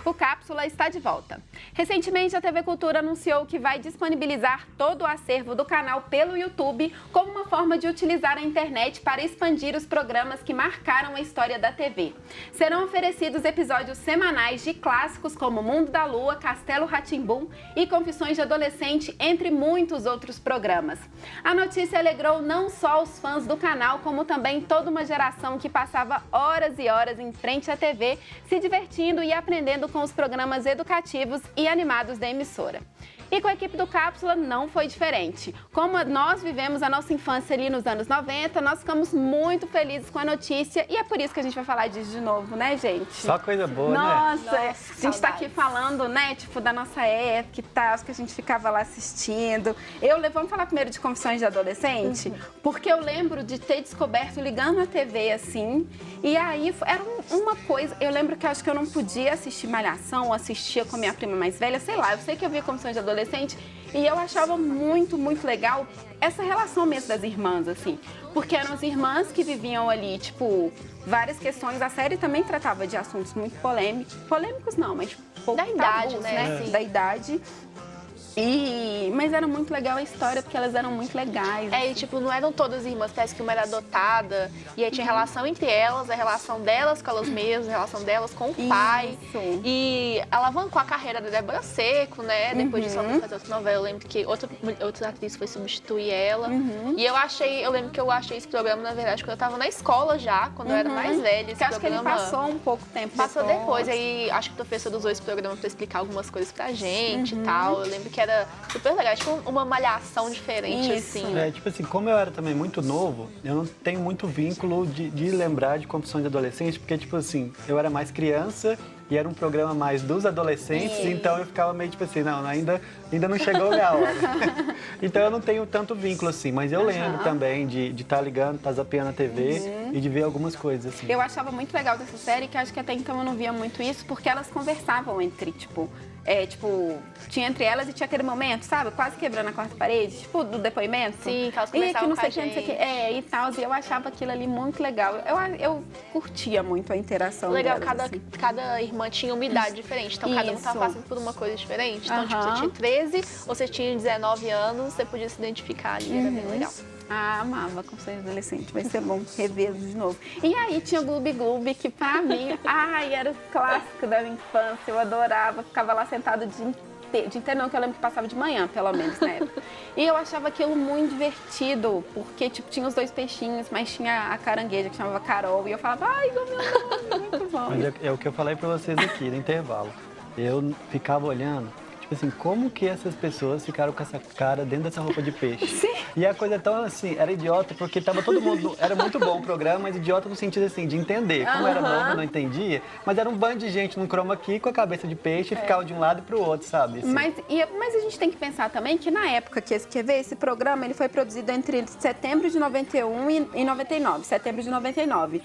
O Cápsula está de volta. Recentemente, a TV Cultura anunciou que vai disponibilizar todo o acervo do canal pelo YouTube como uma forma de utilizar a internet para expandir os programas que marcaram a história da TV. Serão oferecidos episódios semanais de clássicos como Mundo da Lua, Castelo Rá-Tim-Bum e Confissões de Adolescente, entre muitos outros programas. A notícia alegrou não só os fãs do canal, como também toda uma geração que passava horas e horas em frente à TV, se divertindo e aprendendo com os programas educativos e animados da emissora. E com a equipe do Cápsula não foi diferente. Como nós vivemos a nossa infância ali nos anos 90, nós ficamos muito felizes com a notícia e é por isso que a gente vai falar disso de novo, né, gente? Só coisa boa, né? Nossa, a gente tá aqui falando, né, tipo, da nossa época e tal, que a gente ficava lá assistindo. Vamos falar primeiro de Confissões de Adolescente, porque eu lembro de ter descoberto ligando a TV, assim, e aí era uma coisa, eu lembro que eu acho que eu não podia assistir Malhação, assistia com a minha prima mais velha, sei lá, eu sei que eu via Confissões de Adolescente, e eu achava muito, muito legal essa relação mesmo das irmãs, assim. Porque eram as irmãs que viviam ali, tipo, várias questões. A série também tratava de assuntos muito polêmicos. Polêmicos não, mas pouco da idade, tabus, né? Da idade. Mas era muito legal a história, porque elas eram muito legais. E tipo, não eram todas irmãs, parece que uma era adotada, e aí tinha relação entre elas, a relação delas com elas mesmas, a relação delas com o pai. E alavancou a carreira da Débora Seco, né? Depois disso ela foi fazer outra novela, eu lembro que outra atriz foi substituir ela. E eu lembro que eu achei esse programa, na verdade, quando eu tava na escola já, quando eu era mais velha. Esse acho que ele passou um pouco tempo Passou depois, aí acho que o professor usou esse programa pra explicar algumas coisas pra gente e tal. Eu lembro que era super legal, tipo uma malhação diferente, assim. Tipo assim, como eu era também muito novo, eu não tenho muito vínculo de lembrar de Confissões de Adolescente, porque, tipo assim, eu era mais criança e era um programa mais dos adolescentes, então eu ficava meio tipo assim, não, ainda não chegou a minha hora. Então eu não tenho tanto vínculo assim, mas eu lembro também de estar ligando, estar zapeando a TV e de ver algumas coisas assim. Eu achava muito legal dessa série, que acho que até então eu não via muito isso, porque elas conversavam entre, tinha entre elas e tinha aquele momento, sabe? Quase quebrando a quarta parede, tipo, do depoimento. Sim, que elas conversavam não sei o que, e tal. E eu achava aquilo ali muito legal. Eu curtia muito a interação legal, delas, cada irmã tinha uma idade diferente, então cada um tava passando por uma coisa diferente. Então, tipo, você tinha 13 ou você tinha 19 anos, você podia se identificar ali, era bem legal. Amava Confissões de Adolescente, vai ser bom revê-lo de novo. E aí tinha o Gloob Gloob, que pra mim, era o clássico da minha infância, eu adorava, ficava lá sentada de inteiro não, que eu lembro que passava de manhã, pelo menos, na época. E eu achava aquilo muito divertido, porque, tipo, tinha os dois peixinhos, mas tinha a carangueja, que chamava Carol, e eu falava, igual meu nome, muito bom. Mas é o que eu falei pra vocês aqui, no intervalo. Eu ficava olhando, tipo assim, como que essas pessoas ficaram com essa cara dentro dessa roupa de peixe? Sim. E a coisa tão assim, era idiota, porque tava todo mundo, era muito bom o programa, mas idiota no sentido assim, de entender. Como era novo, eu não entendia, mas era um bando de gente num chroma key com a cabeça de peixe e ficava de um lado e pro outro, sabe? Assim. Mas a gente tem que pensar também que na época que esse programa, ele foi produzido entre setembro de 91 e 99, setembro de 99.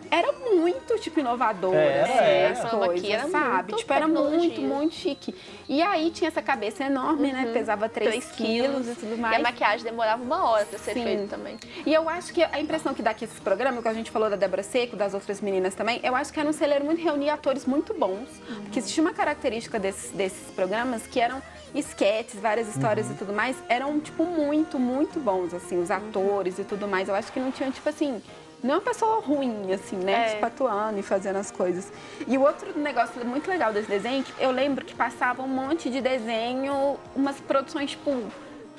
Era muito, tipo, inovador, as coisas, era sabe? Muito era muito chique. E aí tinha essa cabeça enorme, né? Pesava 3 quilos e tudo mais. E a maquiagem demorava 1 hora pra ser feita também. E eu acho que a impressão que dá aqui esses programas, que a gente falou da Débora Seco, das outras meninas também, eu acho que era um celeiro muito reunir atores muito bons. Porque existia uma característica desses programas que eram esquetes, várias histórias e tudo mais, eram, tipo, muito bons, assim, os atores e tudo mais. Eu acho que não tinham, tipo assim, não é uma pessoa ruim, assim, né? Tipo, atuando e fazendo as coisas. E o outro negócio muito legal desse desenho, que eu lembro que passava um monte de desenho, umas produções, tipo,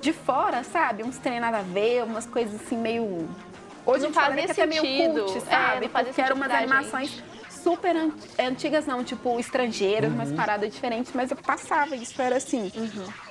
de fora, sabe? Uns trem nada a ver, umas coisas assim, meio... Hoje não fazia que até meio cult, sabe? Porque eram umas animações super antigas, não, tipo, estrangeiras, umas paradas diferentes, mas eu passava, isso era assim,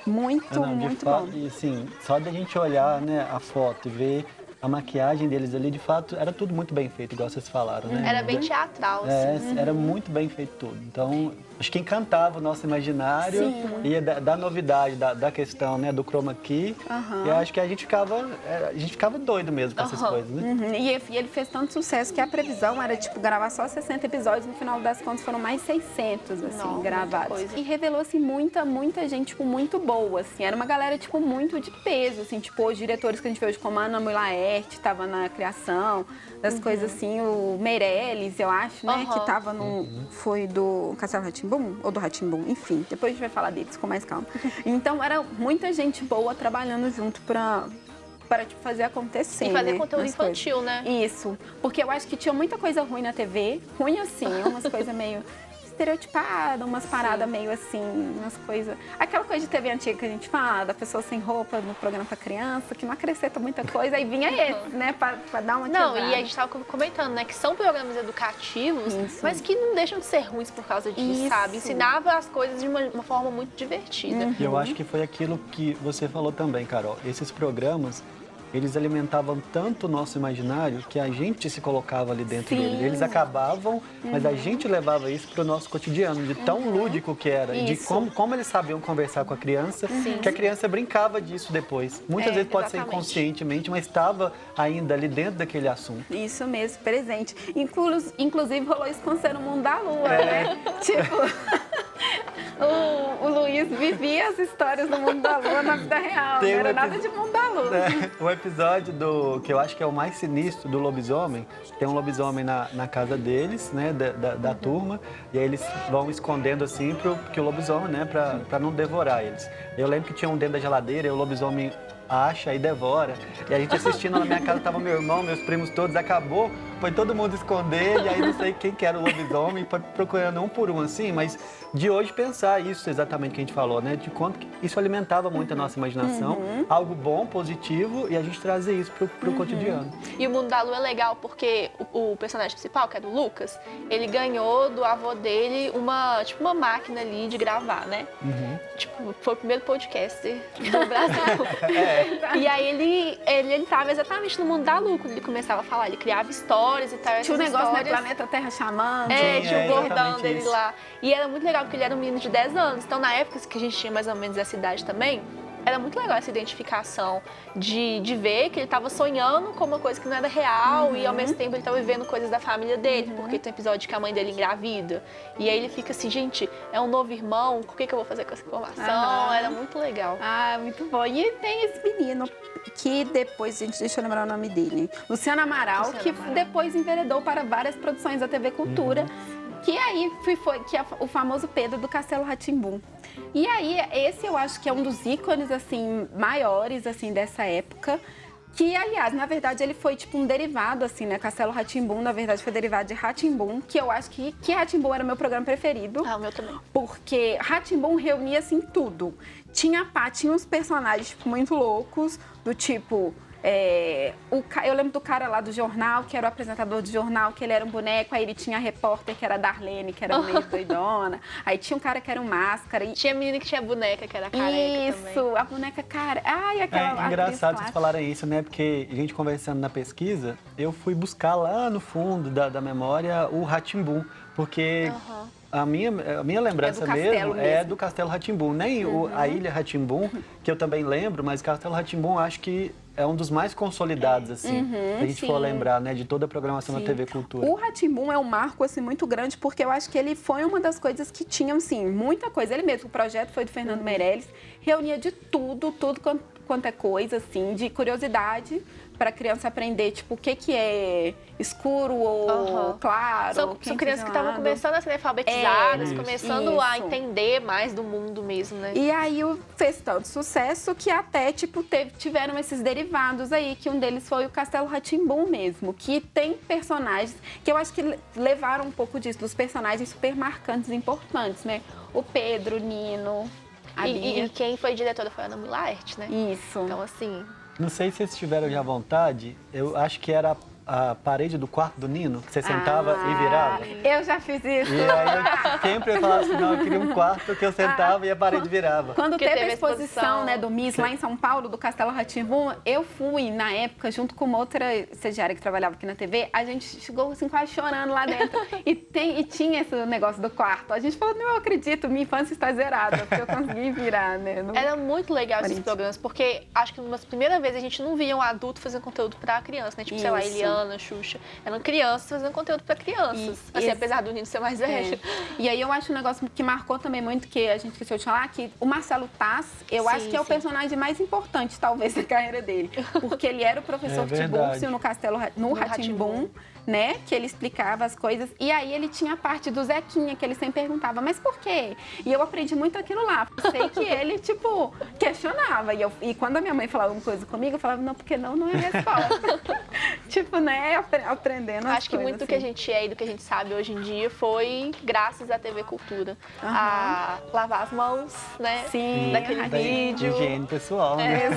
muito bom. E assim, só da gente olhar, né, a foto e ver a maquiagem deles ali, de fato, era tudo muito bem feito, igual vocês falaram, né? Era bem teatral, assim. Era muito bem feito tudo. Então, acho que encantava o nosso imaginário e da novidade, da questão, né, do chroma key. E eu acho que a gente ficava doido mesmo com essas coisas, né? E ele fez tanto sucesso que a previsão era, tipo, gravar só 60 episódios, no final das contas foram mais 600, assim, gravados. E revelou, assim, muita gente, tipo, muito boa, assim. Era uma galera, tipo, muito de peso, assim, tipo, os diretores que a gente vê hoje como Ana Mulaé, Laerte estava na criação, das coisas assim, o Meirelles, eu acho, né? Que estava no... Foi do Castelo Rá-Tim-Bum? Ou do Rá-Tim-Bum? Enfim, depois a gente vai falar deles com mais calma. Então, era muita gente boa trabalhando junto para tipo, fazer acontecer, E fazer né? conteúdo As infantil, coisas. né? Isso. Porque eu acho que tinha muita coisa ruim na TV. Ruim assim, umas coisas meio estereotipadas, umas paradas meio assim, umas coisas... Aquela coisa de TV antiga que a gente fala, da pessoa sem roupa no programa pra criança, que não acrescenta muita coisa, aí vinha esse, né? Pra dar uma Não, quebrada. e a gente tava comentando, né, que são programas educativos, mas que não deixam de ser ruins por causa disso, sabe? Ensinava as coisas de uma forma muito divertida. E eu acho que foi aquilo que você falou também, Carol. Esses programas, eles alimentavam tanto o nosso imaginário que a gente se colocava ali dentro dele. Eles acabavam, mas a gente levava isso para o nosso cotidiano, de tão lúdico que era, de como eles sabiam conversar com a criança, que a criança brincava disso depois. Muitas vezes pode ser inconscientemente, mas estava ainda ali dentro daquele assunto. Isso mesmo, presente. Inclusive rolou isso com Ser no Mundo da Lua, né? Tipo... O Luiz vivia as histórias do Mundo da Lua na vida real, não era nada de Mundo da Lua. O episódio que eu acho que é o mais sinistro do lobisomem, tem um lobisomem na casa deles, né, da turma, e aí eles vão escondendo assim porque o lobisomem, né, pra não devorar eles. Eu lembro que tinha um dentro da geladeira e o lobisomem acha e devora. E a gente assistindo na minha casa, tava meu irmão, meus primos todos, acabou, foi todo mundo esconder, e aí não sei quem que era o lobisomem, foi procurando um por um assim, mas de hoje pensar isso exatamente que a gente falou, né? De quanto que isso alimentava muito a nossa imaginação, algo bom, positivo, e a gente trazer isso pro cotidiano. E o Mundo da Lua é legal porque o personagem principal, que é do Lucas, ele ganhou do avô dele uma máquina ali de gravar, né? Tipo, foi o primeiro podcaster do Brasil. E aí ele tava exatamente no Mundo da Lua, quando ele começava a falar, ele criava histórias e tal. Tinha um negócio, histórias... né? Planeta Terra chamando. Tinha o bordão dele isso. lá. E era muito legal, porque ele era um menino de 10 anos. Então, na época que a gente tinha mais ou menos essa idade também, era muito legal essa identificação de ver que ele estava sonhando com uma coisa que não era real e, ao mesmo tempo, ele estava vivendo coisas da família dele, porque tem um episódio que a mãe dele engravida. E aí ele fica assim, gente, é um novo irmão, o que eu vou fazer com essa informação? Era muito legal. Ah, muito bom. E tem esse menino que depois, gente, deixa eu lembrar o nome dele, Luciano Amaral, que depois enveredou para várias produções da TV Cultura. Que aí foi o famoso Pedro do Castelo Rá-Tim-Bum. E aí, esse eu acho que é um dos ícones, assim, maiores, assim, dessa época. Que, aliás, na verdade, ele foi tipo um derivado, assim, né? Castelo Rá-Tim-Bum, na verdade, foi derivado de Rá-Tim-Bum, que eu acho que Rá-Tim-Bum era o meu programa preferido. Ah, o meu também. Porque Rá-Tim-Bum reunia, assim, tudo. Tinha uns personagens, tipo, muito loucos, do tipo... eu lembro do cara lá do jornal, que era o apresentador do jornal, que ele era um boneco, aí ele tinha a repórter, que era a Darlene, que era meio doidona. Aí tinha um cara que era um máscara. E... Tinha a menina que tinha boneca, que era careca também. Isso, a boneca cara. Ai, aquela É engraçado vocês falarem isso, né? Porque a gente conversando na pesquisa, eu fui buscar lá no fundo da memória o Rá-Tim-Bum, porque... A minha lembrança mesmo é do Castelo Rá-Tim-Bum. Nem a Ilha Rá-Tim-Bum, que eu também lembro, mas o Castelo Rá-Tim-Bum acho que é um dos mais consolidados, assim, se a gente for lembrar, né, de toda a programação da TV Cultura. O Rá-Tim-Bum é um marco, assim, muito grande, porque eu acho que ele foi uma das coisas que tinham, assim, muita coisa. Ele mesmo, o projeto foi do Fernando Meirelles, reunia de tudo quanto é coisa, assim, de curiosidade para a criança aprender, tipo, o que é escuro ou claro. São crianças que estavam começando a ser alfabetizadas, começando a entender mais do mundo mesmo, né? E aí fez tanto sucesso que até, tipo, tiveram esses derivados aí, que um deles foi o Castelo Rá-Tim-Bum mesmo, que tem personagens que eu acho que levaram um pouco disso, dos personagens super marcantes e importantes, né? O Pedro, o Nino, a Bia. E quem foi diretora foi a Ana Laerte, né? Isso. Então, assim... Não sei se vocês tiveram já vontade, eu acho que era a parede do quarto do Nino, que você sentava e virava. Eu já fiz isso. E aí eu sempre falava assim, não, eu queria um quarto que eu sentava e a parede virava. Quando teve a exposição, né, do Miss lá em São Paulo, do Castelo Rá-Tim-Bum, eu fui, na época, junto com uma outra estagiária que trabalhava aqui na TV, a gente chegou assim, quase chorando lá dentro. e tinha esse negócio do quarto. A gente falou, não, eu acredito, minha infância está zerada, porque eu consegui virar, né? Era muito legal esses programas, porque acho que uma primeira vez a gente não via um adulto fazendo conteúdo pra criança, né? Tipo, sei lá, Eliana Luciana, Xuxa. Eram crianças fazendo conteúdo para crianças. Assim, apesar do Nino ser mais velho. E aí eu acho um negócio que marcou também muito, que a gente esqueceu de falar, que o Marcelo Taz, eu acho que é o personagem mais importante, talvez, da carreira dele. Porque ele era o professor Tibúrcio no Rá-Tim-Bum, né? Que ele explicava as coisas. E aí ele tinha a parte do Zequinha, que ele sempre perguntava, mas por quê? E eu aprendi muito aquilo lá. Sei que ele, tipo, questionava. E quando a minha mãe falava uma coisa comigo, eu falava, não, porque não é resposta. Tipo, né? Aprendendo as Acho que muito do que a gente é e do que a gente sabe hoje em dia foi graças à TV Cultura. A lavar as mãos, né? Sim. Daquele vídeo. Higiene pessoal, né?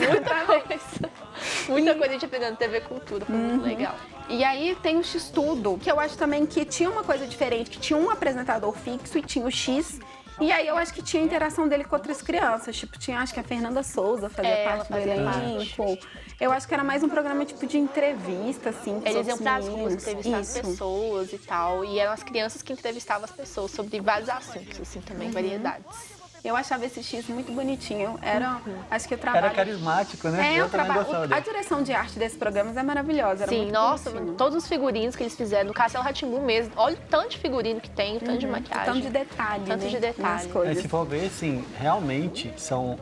Muita coisa a gente aprendeu na TV Cultura, foi muito legal. E aí tem o X-Tudo, que eu acho também que tinha uma coisa diferente, que tinha um apresentador fixo e tinha o X. E aí eu acho que tinha interação dele com outras crianças. Tipo, tinha, acho que a Fernanda Souza fazia parte do elenco. Eu acho que era mais um programa tipo de entrevista, assim. Eles iam pras ruas entrevistar as pessoas e tal. E eram as crianças que entrevistavam as pessoas sobre vários assuntos, assim, também, variedades. Eu achava esse X muito bonitinho. Era, acho que o trabalho... Era carismático, né? Eu também gostava dele. A direção de arte desses programas é maravilhosa. Era Sim, muito nossa, bonitinho. todos os figurinos que eles fizeram, no Castelo Rá-Tim-Bum mesmo. Olha o tanto de figurino que tem, o tanto de maquiagem. Tanto de detalhe, tanto de detalhe. coisas. Se for ver, assim, realmente são...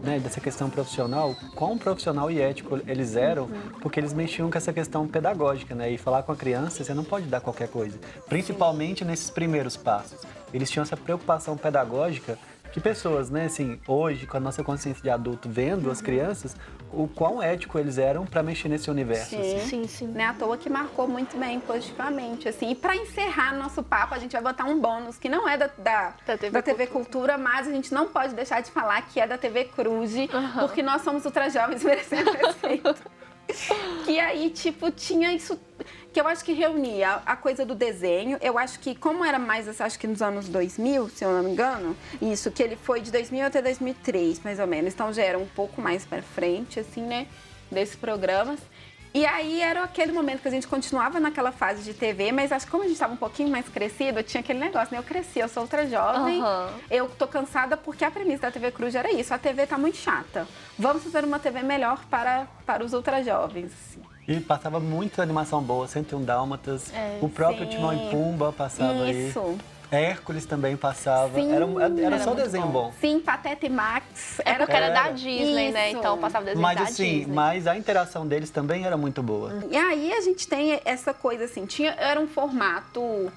Né, dessa questão profissional, quão profissional e ético eles eram, porque eles mexiam com essa questão pedagógica, né? E falar com a criança, você não pode dar qualquer coisa. Principalmente nesses primeiros passos. Eles tinham essa preocupação pedagógica que pessoas, né, assim, hoje, com a nossa consciência de adulto, vendo as crianças, o quão ético eles eram para mexer nesse universo. Sim. Não é à toa que marcou muito bem, positivamente, assim. E para encerrar nosso papo, a gente vai botar um bônus, que não é da TV Cultura, mas a gente não pode deixar de falar que é da TV Cruz, porque nós somos ultrajovens merecendo respeito. Que aí, tipo, tinha isso... Que eu acho que reunia a coisa do desenho. Eu acho que, como era mais, acho que nos anos 2000, se eu não me engano, isso, que ele foi de 2000 até 2003, mais ou menos. Então já era um pouco mais pra frente, assim, né, desses programas. E aí era aquele momento que a gente continuava naquela fase de TV, mas acho que como a gente estava um pouquinho mais crescido, tinha aquele negócio, né? Eu cresci, eu sou ultra jovem, eu tô cansada porque a premissa da TV Cruz era isso, a TV tá muito chata. Vamos fazer uma TV melhor para os ultra jovens. Assim. E passava muita animação boa, 101 Dálmatas, o próprio Timão e Pumba passava isso. Hércules também passava, Sim, era só desenho bom. Sim, Pateta e Max. Porque era da Disney, né? Então passava desenho da Disney. Mas a interação deles também era muito boa. E aí a gente tem essa coisa assim, era um formato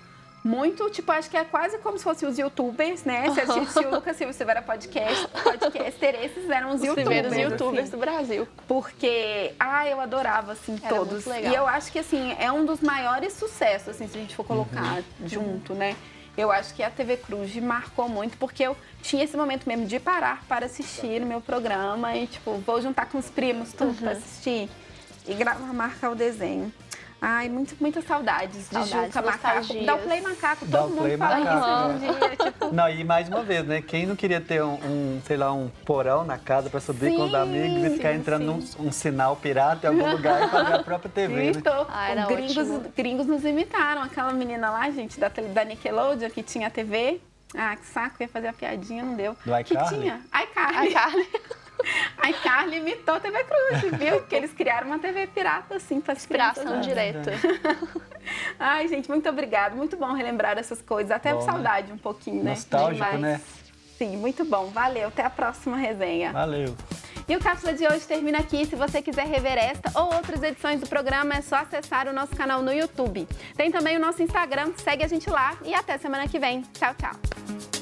muito, tipo, acho que é quase como se fossem os youtubers, né? Se assistiu o Lucas Silva Silveira podcaster, esses eram os primeiros youtubers assim, do Brasil. Porque, eu adorava, assim, era todos. Muito legal. E eu acho que, assim, é um dos maiores sucessos, assim, se a gente for colocar junto, né? Eu acho que a TV Cruz marcou muito, porque eu tinha esse momento mesmo de parar para assistir o meu programa e, tipo, vou juntar com os primos tudo para assistir e marcar o desenho. Ai, muitas saudades de Juca Macaco. Dá o Play Macaco, todo mundo fala isso hoje em dia. Tipo... Não, e mais uma vez, né? Quem não queria ter sei lá, um porão na casa para subir com os amigos e ficar entrando num sinal pirata em algum lugar e fazer a própria TV, né? Gringos nos imitaram. Aquela menina lá, gente, da Nickelodeon, que tinha TV. Que saco, ia fazer a piadinha, não deu. Do iCarly? Que tinha? iCarly. A iCarly imitou a TV Cruz, viu? Porque eles criaram uma TV pirata, assim, para as crianças. Inspiração direta. Ai, gente, muito obrigada. Muito bom relembrar essas coisas. Até saudade um pouquinho, né? Nostálgico, né? Sim, muito bom. Valeu. Até a próxima resenha. Valeu. E o Cápsula de hoje termina aqui. Se você quiser rever esta ou outras edições do programa, é só acessar o nosso canal no YouTube. Tem também o nosso Instagram. Segue a gente lá e até semana que vem. Tchau, tchau.